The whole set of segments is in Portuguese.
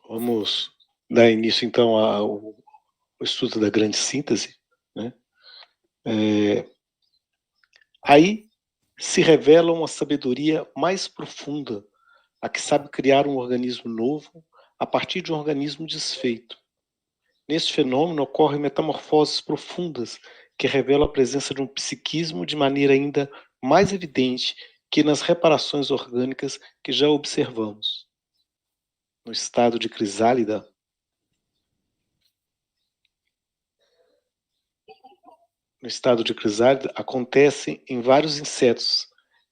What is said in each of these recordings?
Vamos dar início, então, ao estudo da grande síntese, né? Aí se revela uma sabedoria mais profunda, a que sabe criar um organismo novo a partir de um organismo desfeito. Neste fenômeno ocorrem metamorfoses profundas que revelam a presença de um psiquismo de maneira ainda mais evidente que nas reparações orgânicas que já observamos. No estado de crisálida, acontecem em vários insetos,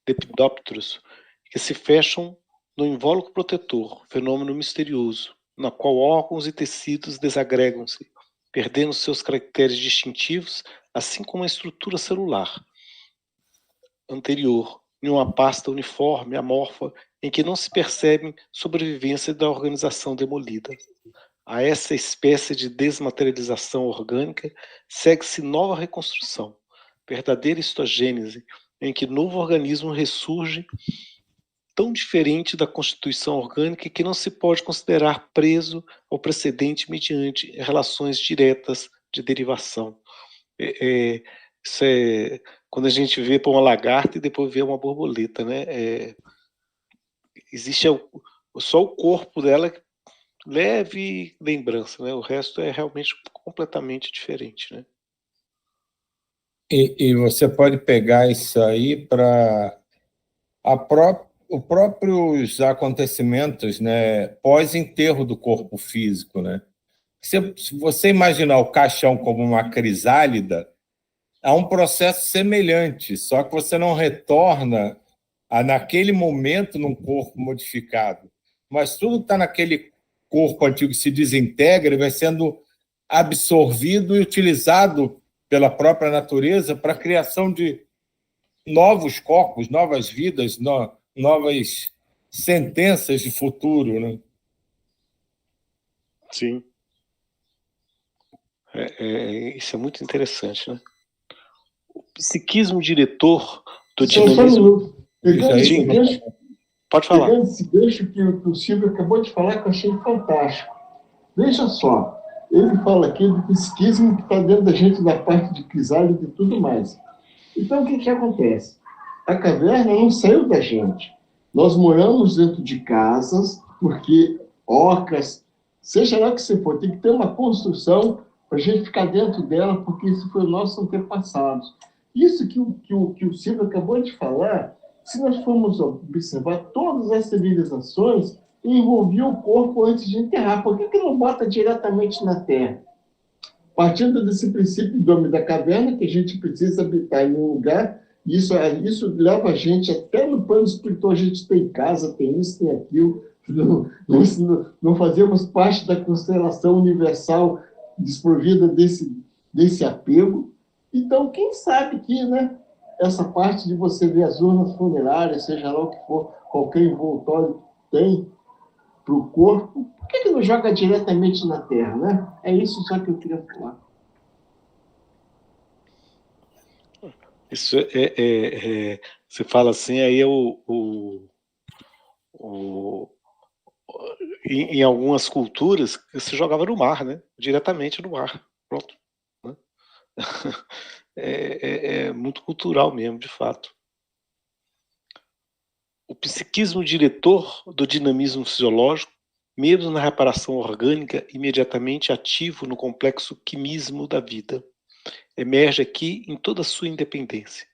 lepidópteros, que se fecham no invólucro protetor, fenômeno misterioso, na qual órgãos e tecidos desagregam-se, perdendo seus caracteres distintivos, assim como a estrutura celular anterior, em uma pasta uniforme, amorfa, em que não se percebe sobrevivência da organização demolida. A essa espécie de desmaterialização orgânica segue-se nova reconstrução, verdadeira histogênese, em que novo organismo ressurge tão diferente da constituição orgânica que não se pode considerar preso ao precedente mediante relações diretas de derivação. Isso é quando a gente vê para uma lagarta e depois vê uma borboleta, né? Existe só o corpo dela, leve lembrança, né? O resto é realmente completamente diferente, né? E você pode pegar isso aí para os próprios acontecimentos, né, pós-enterro do corpo físico, né? Se você imaginar o caixão como uma crisálida, há um processo semelhante, só que você não retorna naquele momento num corpo modificado. Mas tudo que está naquele corpo antigo se desintegra e vai sendo absorvido e utilizado pela própria natureza para a criação de novos corpos, novas vidas, novas sentenças de futuro, né? Sim. Isso é muito interessante, né? O psiquismo diretor do dinamismo... Pode falar. Pegando esse gancho que o Silvio acabou de falar, que eu achei fantástico. Veja só, ele fala aqui do psiquismo que está dentro da gente, da parte de crisálida e tudo mais. Então, o que acontece? A caverna não saiu da gente. Nós moramos dentro de casas, porque ocas, seja lá o que você for, tem que ter uma construção para a gente ficar dentro dela, porque isso foi o nosso antepassado. Isso que o Silvio acabou de falar, se nós formos observar, todas as civilizações envolviam o corpo antes de enterrar. Por que não bota diretamente na terra? Partindo desse princípio do homem da caverna, que a gente precisa habitar em um lugar, isso leva a gente até no plano espiritual, a gente tem casa, tem isso, tem aquilo, não fazemos parte da constelação universal desprovida desse apego. Então, quem sabe que, né, essa parte de você ver as urnas funerárias, seja lá o que for, qualquer envoltório tem para o corpo, por que não joga diretamente na terra, né? É isso só que eu queria falar. Isso você fala assim, aí em algumas culturas se jogava no mar, né? Diretamente no mar. Pronto. Né? É muito cultural mesmo, de fato. O psiquismo diretor do dinamismo fisiológico, mesmo na reparação orgânica, imediatamente ativo no complexo quimismo da vida, emerge aqui em toda a sua independência,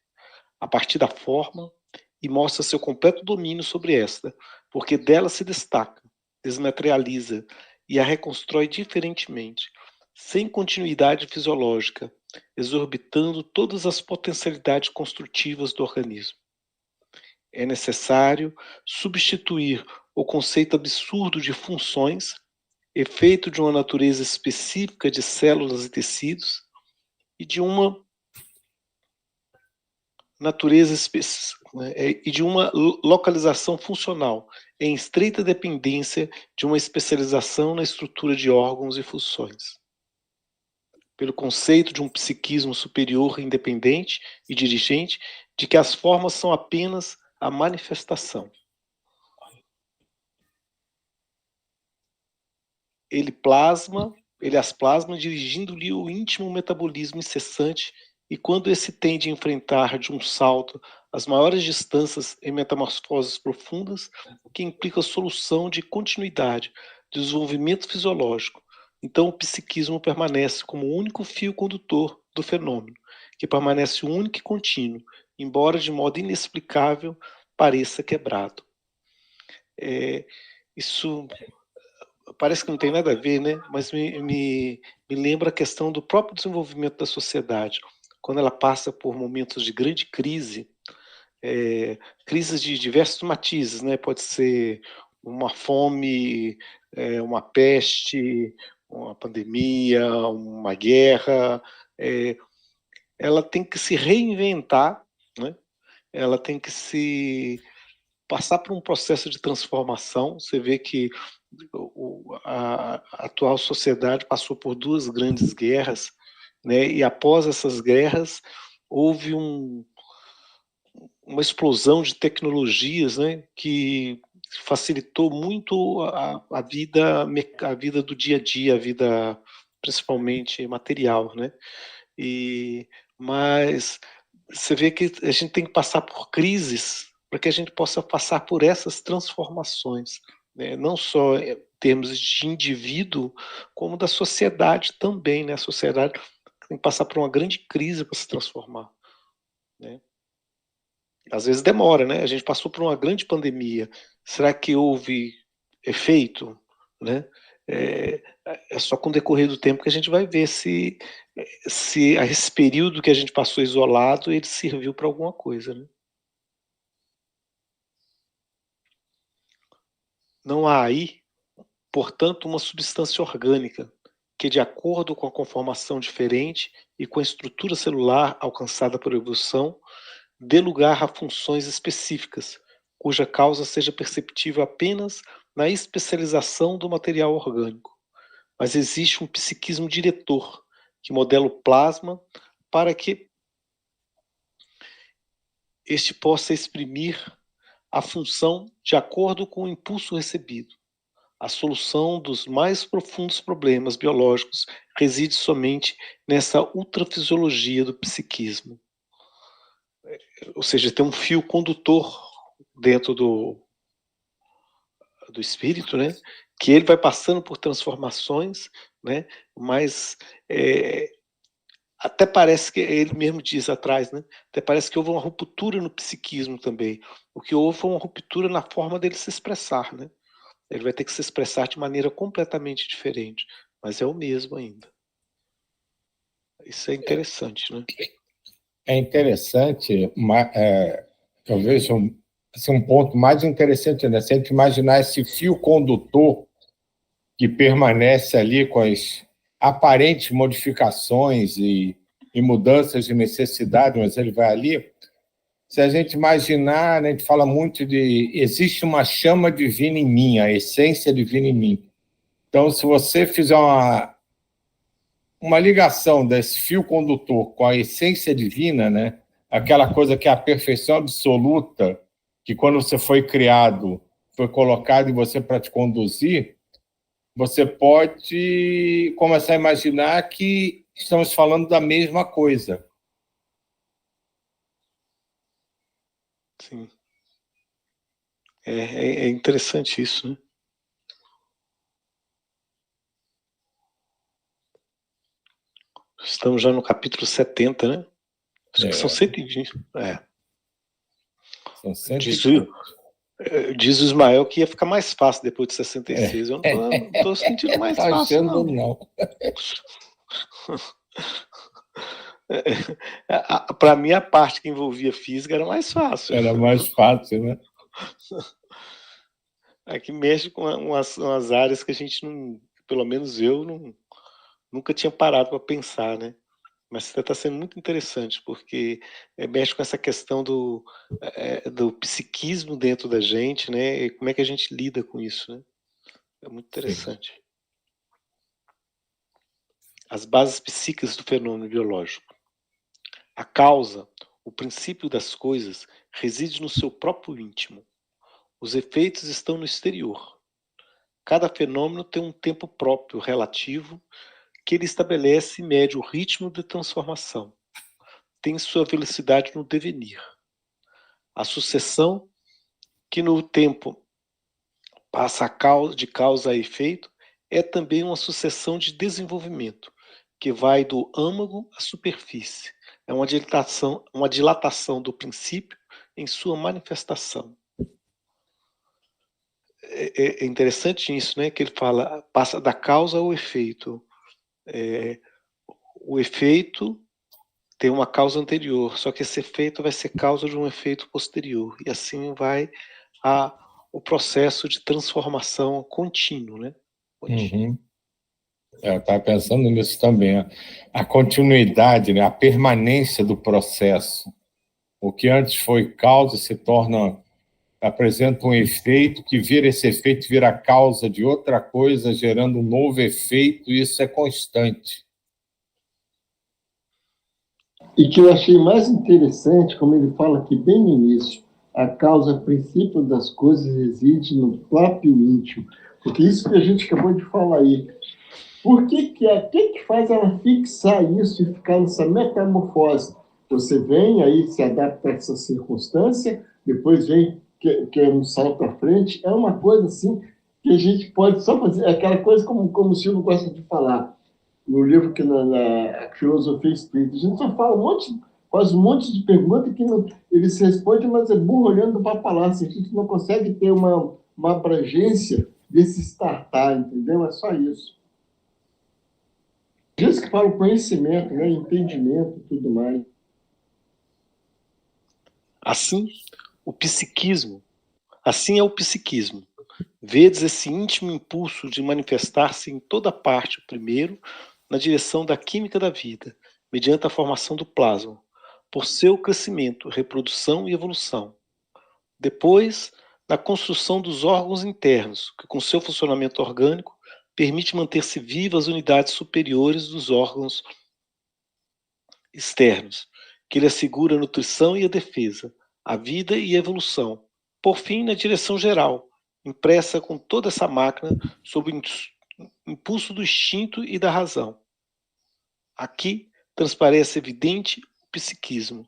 a partir da forma, e mostra seu completo domínio sobre esta, porque dela se destaca, desmaterializa e a reconstrói diferentemente, sem continuidade fisiológica, exorbitando todas as potencialidades construtivas do organismo. É necessário substituir o conceito absurdo de funções, efeito de uma natureza específica de células e tecidos, e de uma natureza e de uma localização funcional, em estreita dependência de uma especialização na estrutura de órgãos e funções. Pelo conceito de um psiquismo superior, independente e dirigente, de que as formas são apenas a manifestação. ele as plasma, dirigindo-lhe o íntimo metabolismo incessante, e quando esse tende a enfrentar de um salto as maiores distâncias em metamorfoses profundas, que implica a solução de continuidade, desenvolvimento fisiológico, então o psiquismo permanece como o único fio condutor do fenômeno, que permanece único e contínuo, embora de modo inexplicável pareça quebrado. Isso parece que não tem nada a ver, né? Mas me lembra a questão do próprio desenvolvimento da sociedade. Quando ela passa por momentos de grande crise, crises de diversos matizes, né? Pode ser uma fome, uma peste, uma pandemia, uma guerra. Ela tem que se reinventar, né? Ela tem que se passar por um processo de transformação. Você vê que a atual sociedade passou por 2 grandes guerras, né? E após essas guerras houve uma explosão de tecnologias, né? Que facilitou muito a vida do dia a dia, a vida principalmente material, né? Mas você vê que a gente tem que passar por crises para que a gente possa passar por essas transformações, né? Não só em termos de indivíduo, como da sociedade também, né? A sociedade tem que passar por uma grande crise para se transformar, né? Às vezes demora, né? A gente passou por uma grande pandemia. Será que houve efeito, né? É só com o decorrer do tempo que a gente vai ver se esse período que a gente passou isolado ele serviu para alguma coisa, né? Não há aí, portanto, uma substância orgânica que, de acordo com a conformação diferente e com a estrutura celular alcançada por evolução, dê lugar a funções específicas, cuja causa seja perceptível apenas na especialização do material orgânico. Mas existe um psiquismo diretor, que modela o plasma para que este possa exprimir a função de acordo com o impulso recebido. A solução dos mais profundos problemas biológicos reside somente nessa ultrafisiologia do psiquismo. Ou seja, tem um fio condutor dentro do espírito, né? Que ele vai passando por transformações, né? Mas até parece que ele mesmo diz atrás, né? Até parece que houve uma ruptura no psiquismo também. O que houve foi uma ruptura na forma dele se expressar, né? Ele vai ter que se expressar de maneira completamente diferente, mas é o mesmo ainda. Isso é interessante, né? É interessante, eu vejo assim, um ponto mais interessante ainda, se a gente imaginar esse fio condutor que permanece ali com as aparentes modificações e mudanças de necessidade, mas ele vai ali. Se a gente imaginar, né, a gente fala muito de existe uma chama divina em mim, a essência divina em mim. Então, se você fizer uma ligação desse fio condutor com a essência divina, né, aquela coisa que é a perfeição absoluta, que quando você foi criado, foi colocado em você para te conduzir, você pode começar a imaginar que estamos falando da mesma coisa. Sim. É interessante isso, né? Estamos já no capítulo 70, né? Acho que são 120. São 100 Diz o Ismael que ia ficar mais fácil depois de 66. Eu não estou sentindo mais fácil, achando, não. não. Para mim, a parte que envolvia física era mais fácil. Era mais fácil, né? Aqui mexe com umas áreas que a gente não, pelo menos eu, nunca tinha parado para pensar, né? Mas está sendo muito interessante, porque mexe com essa questão do psiquismo dentro da gente, né? E como é que a gente lida com isso, né? É muito interessante. Sim. As bases psíquicas do fenômeno biológico. A causa, o princípio das coisas, reside no seu próprio íntimo. Os efeitos estão no exterior. Cada fenômeno tem um tempo próprio, relativo, que ele estabelece e mede o ritmo de transformação. Tem sua velocidade no devenir. A sucessão, que no tempo passa de causa a efeito, é também uma sucessão de desenvolvimento, que vai do âmago à superfície. É uma dilatação do princípio em sua manifestação. É interessante isso, né? Que ele fala, passa da causa ao efeito. O efeito tem uma causa anterior, só que esse efeito vai ser causa de um efeito posterior. E assim vai o processo de transformação contínuo, né? Uhum. Eu estava pensando nisso também. A continuidade, né? A permanência do processo. O que antes foi causa se torna, apresenta um efeito que vira esse efeito, vira a causa de outra coisa, gerando um novo efeito, e isso é constante. E que eu achei mais interessante, como ele fala aqui bem no início, a causa, princípio das coisas reside no próprio íntimo. Porque isso que a gente acabou de falar aí. Por que faz ela fixar isso e ficar nessa metamorfose? Você vem aí, se adapta a essa circunstância, depois vem que é um salto à frente. É uma coisa assim que a gente pode só fazer, é aquela coisa como o Silvio gosta de falar no livro que na Filosofia Espírita. A gente só fala faz um monte de perguntas que não, ele se responde, mas é burro olhando para a palácio. A gente não consegue ter uma abrangência desse startar, entendeu? É só isso. Diz que fala o conhecimento, né? Entendimento e tudo mais. Assim é o psiquismo. Vedes esse íntimo impulso de manifestar-se em toda parte, primeiro, na direção da química da vida, mediante a formação do plasma, por seu crescimento, reprodução e evolução. Depois, na construção dos órgãos internos, que com seu funcionamento orgânico permite manter-se vivas as unidades superiores dos órgãos externos, que lhe assegura a nutrição e a defesa, a vida e a evolução. Por fim, na direção geral, impressa com toda essa máquina sob o impulso do instinto e da razão. Aqui transparece evidente o psiquismo.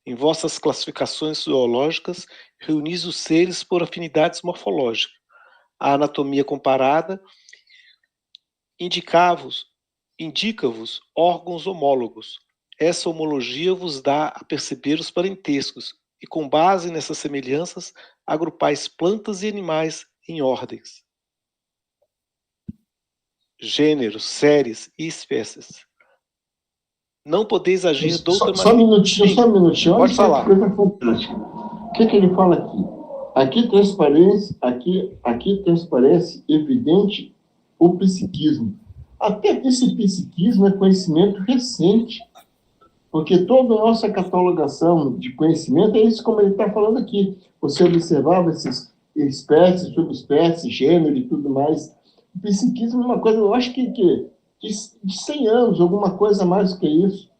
Em vossas classificações zoológicas, reunis os seres por afinidades morfológicas. A anatomia comparada indica-vos órgãos homólogos. Essa homologia vos dá a perceber os parentescos, e com base nessas semelhanças, agrupais plantas e animais em ordens, gêneros, séries e espécies. Não podeis agir de outra maneira. Só um minutinho. Pode falar. Coisa fantástica. O que ele fala aqui? Aqui transparece evidente o psiquismo. Até que esse psiquismo é conhecimento recente, porque toda a nossa catalogação de conhecimento é isso como ele está falando aqui. Você observava essas espécies, subespécies, gênero e tudo mais. O psiquismo é uma coisa, eu acho que de 100 anos, alguma coisa mais do que isso.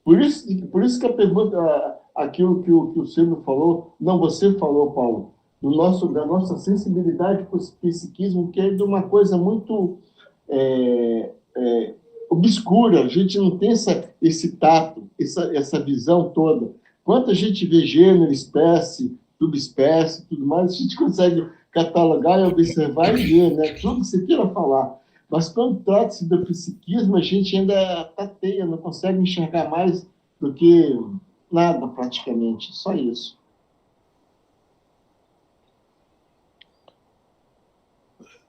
Por isso que a pergunta, aquilo que o Silvio falou, não, você falou, Paulo, da nossa sensibilidade para o psiquismo, que é de uma coisa muito obscura, a gente não tem esse tato, essa visão toda. Quanto a gente vê gênero, espécie, subespécie, tudo mais, a gente consegue catalogar e observar e ver, né? Tudo que você queira falar. Mas quando trata-se do psiquismo, a gente ainda tateia, não consegue enxergar mais do que nada, praticamente. Só isso.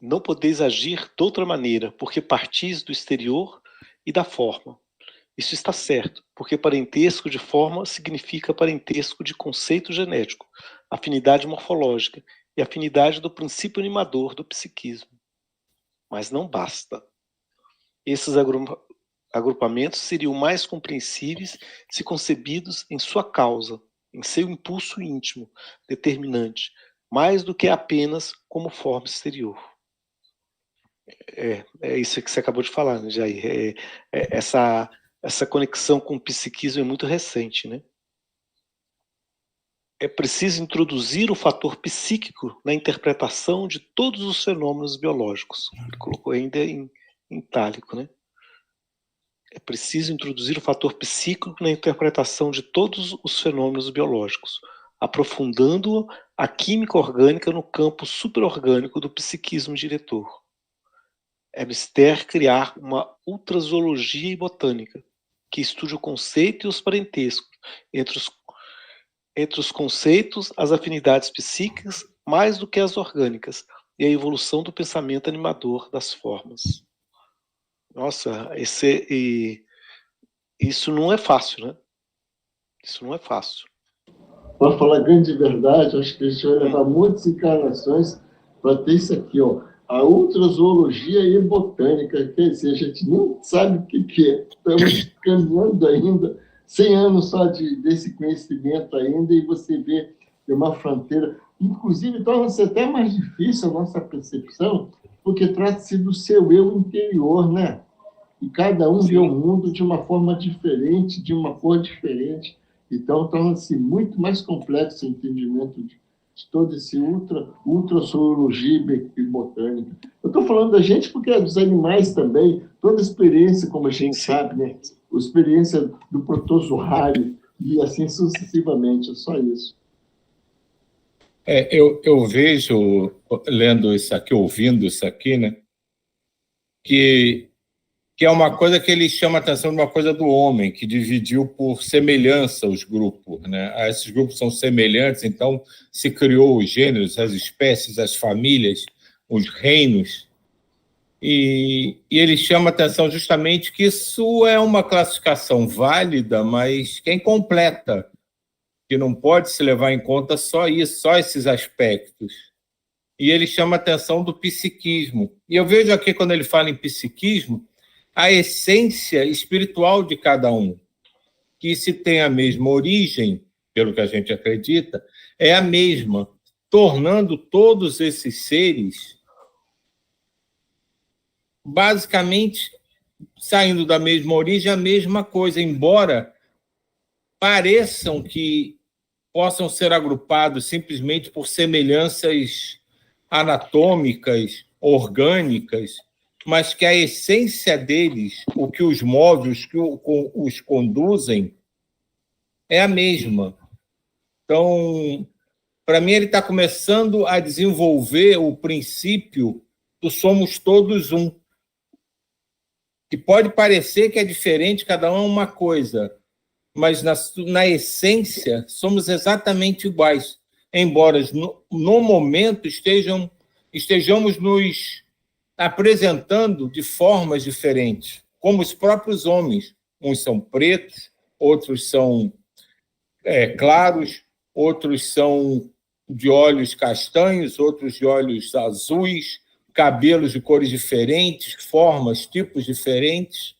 Não podeis agir de outra maneira, porque partis do exterior e da forma. Isso está certo, porque parentesco de forma significa parentesco de conceito genético, afinidade morfológica e afinidade do princípio animador do psiquismo. Mas não basta. Esses agrupamentos seriam mais compreensíveis se concebidos em sua causa, em seu impulso íntimo, determinante, mais do que apenas como forma exterior. É isso que você acabou de falar, né, Jair? Essa conexão com o psiquismo é muito recente, né? é preciso introduzir o fator psíquico na interpretação de todos os fenômenos biológicos. Ele colocou ainda em itálico, né? É preciso introduzir o fator psíquico na interpretação de todos os fenômenos biológicos, aprofundando a química orgânica no campo superorgânico do psiquismo diretor. É mister criar uma ultrazoologia botânica, que estude o conceito e os parentescos entre os conceitos, as afinidades psíquicas, mais do que as orgânicas, e a evolução do pensamento animador das formas. Nossa, isso não é fácil, né? Isso não é fácil. Para falar grande verdade, acho que a gente vai levar muitas encarnações para ter isso aqui, ó. A ultrazoologia e botânica, quer dizer, a gente nem sabe o que é. Estamos caminhando ainda, 100 anos só desse conhecimento ainda, e você vê que é uma fronteira. Inclusive, torna-se até mais difícil a nossa percepção, porque trata-se do seu eu interior, né? E cada um vê o mundo de uma forma diferente, de uma cor diferente. Então, torna-se muito mais complexo o entendimento de todo esse ultrazoologia e botânica. Eu estou falando da gente porque é dos animais também, toda a experiência, como a gente sabe, né? A experiência do protozoário e assim sucessivamente, é só isso. Eu vejo, lendo isso aqui, ouvindo isso aqui, né, que é uma coisa que ele chama a atenção de uma coisa do homem, que dividiu por semelhança os grupos, né? Esses grupos são semelhantes, então se criou os gêneros, as espécies, as famílias, os reinos, e ele chama a atenção justamente que isso é uma classificação válida, mas que é incompleta, que não pode se levar em conta só isso, só esses aspectos. E ele chama a atenção do psiquismo. E eu vejo aqui, quando ele fala em psiquismo, a essência espiritual de cada um, que se tem a mesma origem, pelo que a gente acredita, é a mesma, tornando todos esses seres basicamente saindo da mesma origem a mesma coisa, embora pareçam que possam ser agrupados simplesmente por semelhanças anatômicas, orgânicas, mas que a essência deles, o que os move, os que os conduzem, é a mesma. Então, para mim, ele está começando a desenvolver o princípio do somos todos um, que pode parecer que é diferente, cada um é uma coisa, mas na essência somos exatamente iguais, embora no momento estejamos nos apresentando de formas diferentes, como os próprios homens. Uns são pretos, outros são claros, outros são de olhos castanhos, outros de olhos azuis, cabelos de cores diferentes, formas, tipos diferentes.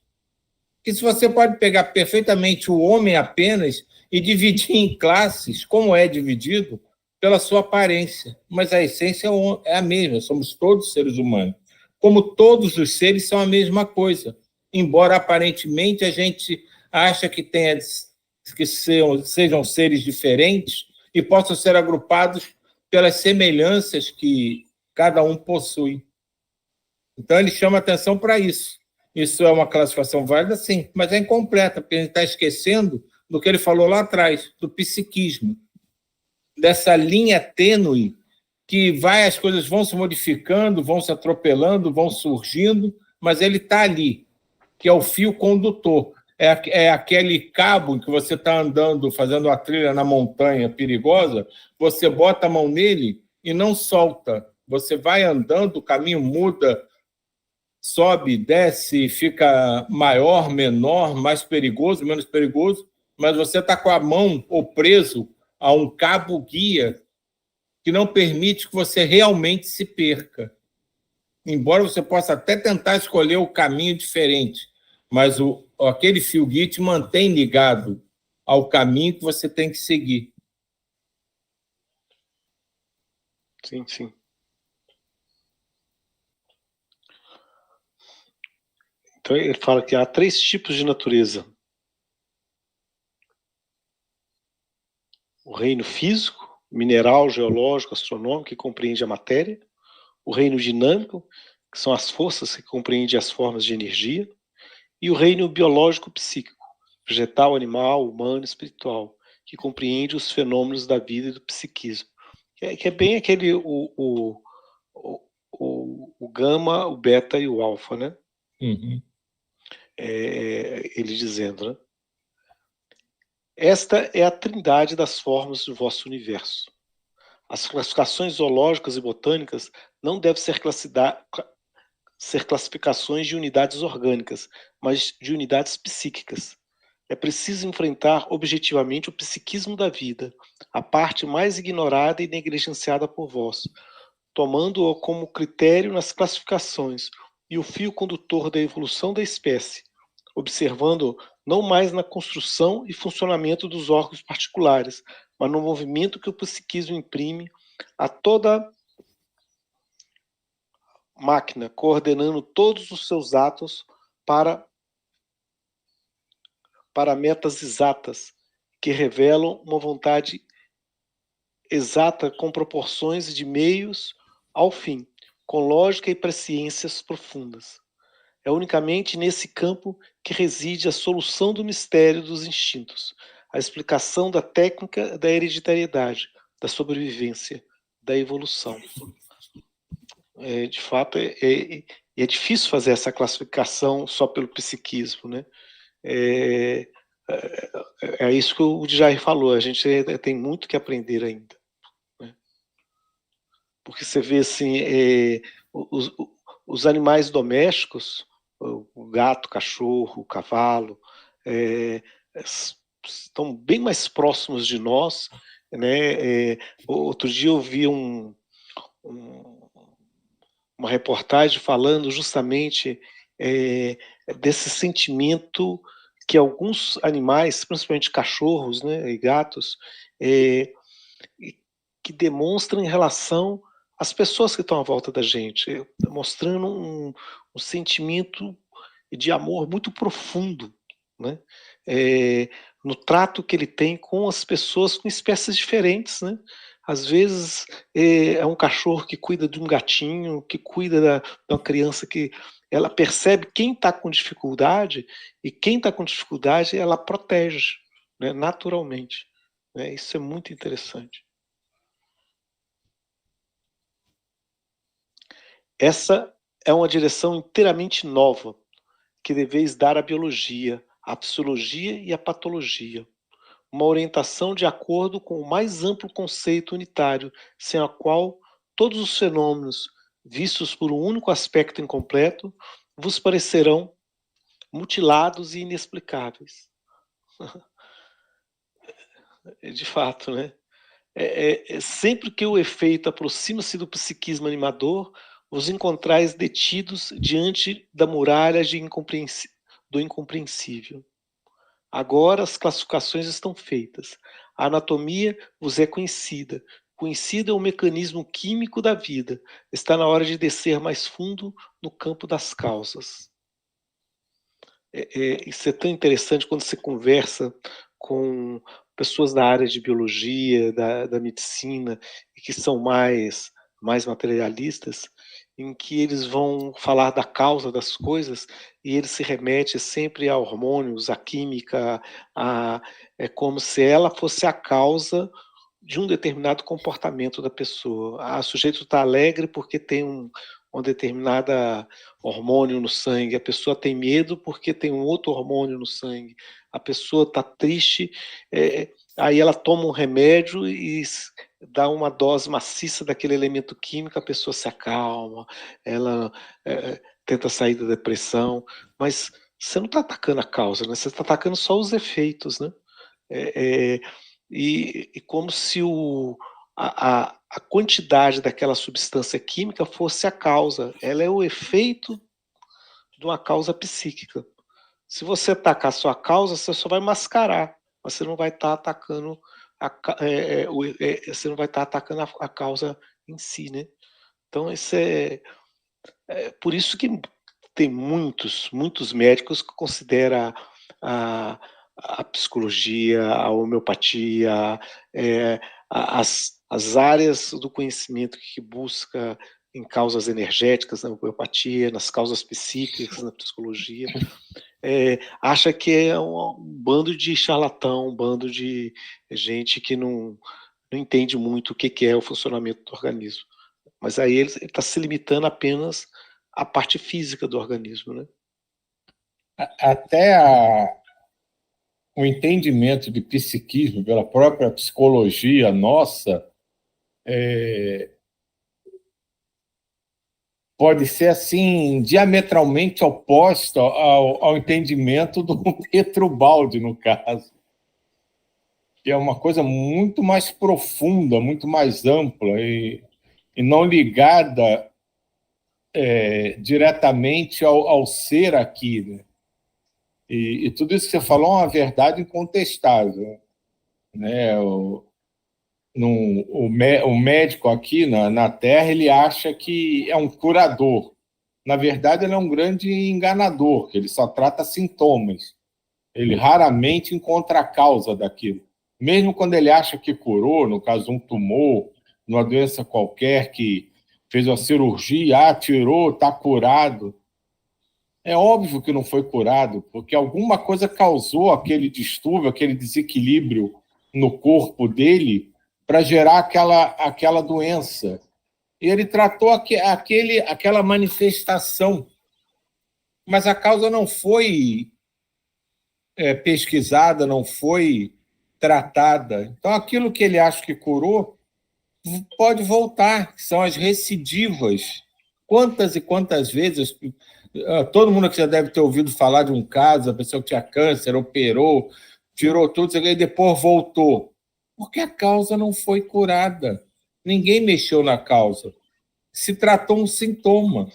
Que se você pode pegar perfeitamente o homem apenas e dividir em classes, como é dividido, pela sua aparência. Mas a essência é a mesma, somos todos seres humanos. Como todos os seres são a mesma coisa, embora aparentemente a gente acha que sejam seres diferentes e possam ser agrupados pelas semelhanças que cada um possui. Então ele chama atenção para isso. Isso é uma classificação válida, sim, mas é incompleta, porque a gente está esquecendo do que ele falou lá atrás, do psiquismo, dessa linha tênue que as coisas vão se modificando, vão se atropelando, vão surgindo, mas ele está ali, que é o fio condutor. É aquele cabo em que você está andando, fazendo a trilha na montanha perigosa, você bota a mão nele e não solta. Você vai andando, o caminho muda, sobe, desce, fica maior, menor, mais perigoso, menos perigoso, mas você está com a mão ou preso a um cabo guia que não permite que você realmente se perca. Embora você possa até tentar escolher o caminho diferente, mas aquele fio guia te mantém ligado ao caminho que você tem que seguir. Sim, sim. Então ele fala que há 3 tipos de natureza: o reino físico, mineral, geológico, astronômico, que compreende a matéria, o reino dinâmico, que são as forças que compreende as formas de energia, e o reino biológico psíquico, vegetal, animal, humano, espiritual, que compreende os fenômenos da vida e do psiquismo. Que é bem aquele o gama, o beta e o alfa, né? Uhum. Ele dizendo, né? Esta é a trindade das formas do vosso universo. As classificações zoológicas e botânicas não devem ser classificações de unidades orgânicas, mas de unidades psíquicas. É preciso enfrentar objetivamente o psiquismo da vida, a parte mais ignorada e negligenciada por vós, tomando-o como critério nas classificações e o fio condutor da evolução da espécie, observando não mais na construção e funcionamento dos órgãos particulares, mas no movimento que o psiquismo imprime a toda máquina, coordenando todos os seus atos para metas exatas, que revelam uma vontade exata com proporções de meios ao fim, com lógica e presciências profundas. É unicamente nesse campo que reside a solução do mistério dos instintos, a explicação da técnica da hereditariedade, da sobrevivência, da evolução. De fato, é difícil fazer essa classificação só pelo psiquismo, né? É isso que o Jair falou, a gente tem muito que aprender ainda, né? Porque você vê assim, os animais domésticos, o gato, o cachorro, o cavalo, estão bem mais próximos de nós, né? Outro dia eu vi uma reportagem falando justamente desse sentimento que alguns animais, principalmente cachorros, né, e gatos, que demonstram em relação às pessoas que estão à volta da gente, mostrando um sentimento de amor muito profundo, né? No trato que ele tem com as pessoas com espécies diferentes, né? Às vezes é um cachorro que cuida de um gatinho, que cuida de uma criança que ela percebe quem está com dificuldade e quem está com dificuldade ela protege, né, naturalmente, né? Isso é muito interessante. Essa é uma direção inteiramente nova que deveis dar à biologia, à psicologia e à patologia. Uma orientação de acordo com o mais amplo conceito unitário, sem a qual todos os fenômenos, vistos por um único aspecto incompleto, vos parecerão mutilados e inexplicáveis. De fato, né? Sempre que o efeito aproxima-se do psiquismo animador, vos encontrais detidos diante da muralha do incompreensível. Agora as classificações estão feitas. A anatomia vos é conhecida. Conhecido é o mecanismo químico da vida. Está na hora de descer mais fundo no campo das causas. Isso é tão interessante quando você conversa com pessoas da área de biologia, da medicina, e que são mais materialistas, em que eles vão falar da causa das coisas e eles se remetem sempre a hormônios, a química, é como se ela fosse a causa de um determinado comportamento da pessoa. O sujeito está alegre porque tem um determinada hormônio no sangue, a pessoa tem medo porque tem um outro hormônio no sangue, a pessoa está triste, aí ela toma um remédio e dá uma dose maciça daquele elemento químico, a pessoa se acalma, ela tenta sair da depressão, mas você não está atacando a causa, né? Você está atacando só os efeitos, né? E como se a quantidade daquela substância química fosse a causa. Ela é o efeito de uma causa psíquica. Se você atacar só a causa, você só vai mascarar, mas você não vai estar atacando você não vai estar atacando a causa em si, né? Então isso por isso que tem muitos médicos que consideram a psicologia, a homeopatia, as áreas do conhecimento que busca em causas energéticas na homeopatia, nas causas psíquicas na psicologia, acha que é um bando de charlatão, um bando de gente que não entende muito o que é o funcionamento do organismo. Mas aí ele está se limitando apenas à parte física do organismo, né? Até o entendimento de psiquismo pela própria psicologia nossa pode ser assim diametralmente oposto ao entendimento do Petrobaldi, no caso, que é uma coisa muito mais profunda, muito mais ampla e não ligada diretamente ao ser aqui, né? E tudo isso que você falou é uma verdade incontestável, né? O médico aqui na Terra, ele acha que é um curador. Na verdade, ele é um grande enganador, que ele só trata sintomas. Ele raramente encontra a causa daquilo. Mesmo quando ele acha que curou, no caso um tumor, numa doença qualquer, que fez uma cirurgia, tirou, está curado. É óbvio que não foi curado, porque alguma coisa causou aquele distúrbio, aquele desequilíbrio no corpo dele para gerar aquela doença. E ele tratou aquela manifestação, mas a causa não foi pesquisada, não foi tratada. Então, aquilo que ele acha que curou pode voltar, que são as recidivas. Quantas e quantas vezes... Todo mundo que já deve ter ouvido falar de um caso, a pessoa que tinha câncer, operou, tirou tudo, e depois voltou. Porque a causa não foi curada. Ninguém mexeu na causa. Se tratou um sintoma.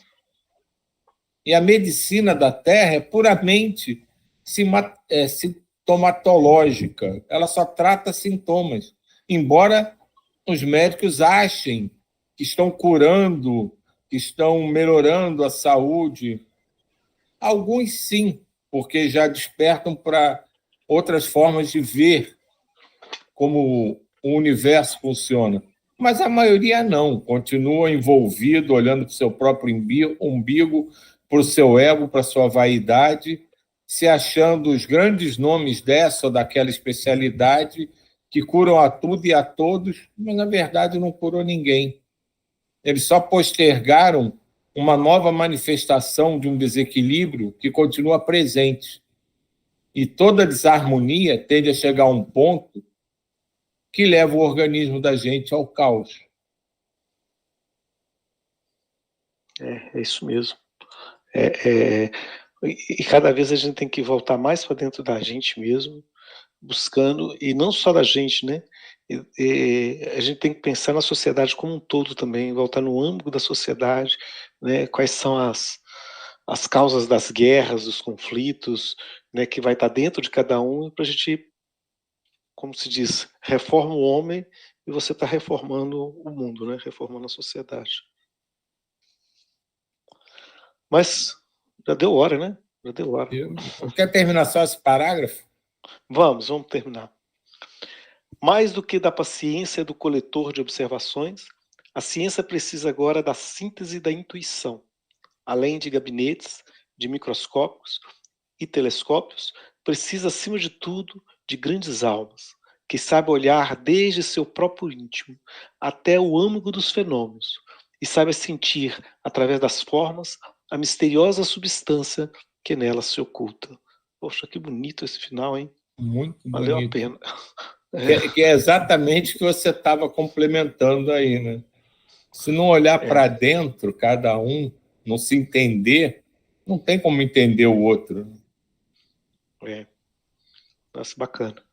E a medicina da Terra é puramente sintomatológica. Ela só trata sintomas. Embora os médicos achem que estão curando, que estão melhorando a saúde. Alguns sim, porque já despertam para outras formas de ver como o universo funciona. Mas a maioria não, continua envolvido, olhando para o seu próprio umbigo, para o seu ego, para a sua vaidade, se achando os grandes nomes dessa ou daquela especialidade que curam a tudo e a todos, mas na verdade não curou ninguém. Eles só postergaram uma nova manifestação de um desequilíbrio que continua presente. E toda desarmonia tende a chegar a um ponto que leva o organismo da gente ao caos. É isso mesmo. E cada vez a gente tem que voltar mais para dentro da gente mesmo, buscando, e não só da gente, né? A gente tem que pensar na sociedade como um todo também, voltar no âmbito da sociedade, né? Quais são as causas das guerras, dos conflitos, né? Que vai estar dentro de cada um, para a gente, como se diz, reforma o homem e você está reformando o mundo, né? Reformando a sociedade. Mas já deu hora, né? Já deu hora. Quer terminar só esse parágrafo? Vamos terminar. Mais do que da paciência do coletor de observações, a ciência precisa agora da síntese da intuição. Além de gabinetes, de microscópios e telescópios, precisa, acima de tudo, de grandes almas, que saibam olhar desde seu próprio íntimo até o âmago dos fenômenos e saibam sentir, através das formas, a misteriosa substância que nelas se oculta. Poxa, que bonito esse final, hein? Muito Valeu bonito. a pena. Que é exatamente o que você estava complementando aí, né? Se não olhar para dentro, cada um, não se entender, não tem como entender o outro. Nossa, bacana.